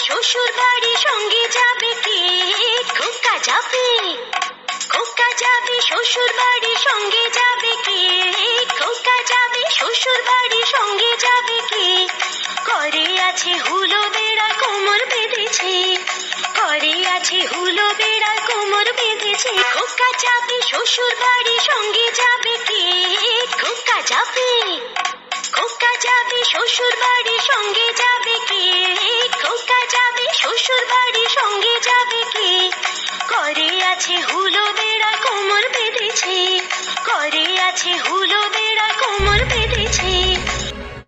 শ্বশুর বাড়ি সঙ্গে যাবে কে? খোকা যাবে, খোকা যাবে শ্বশুর বাড়ি সঙ্গে যাবে কে? খোকা যাবে শ্বশুর বাড়ি সঙ্গে যাবে কে? ঘরে আছে হুলো বেড়া কোমর বেঁধেছে, ঘরে আছে হুলো বেড়া কোমর বেঁধেছে। খোকা যাবে শ্বশুর বাড়ি সঙ্গে যাবে কে? খোকা যাবে, খোকা যাবে শ্বশুর বাড়ি সঙ্গে যাবে কে? খোকা যাবে শ্বশুর বাড়ি সঙ্গে যাবে কে? ঘরে আছে হুলো বেড়া কোমর বেঁধেছে, ঘরে আছে হুলো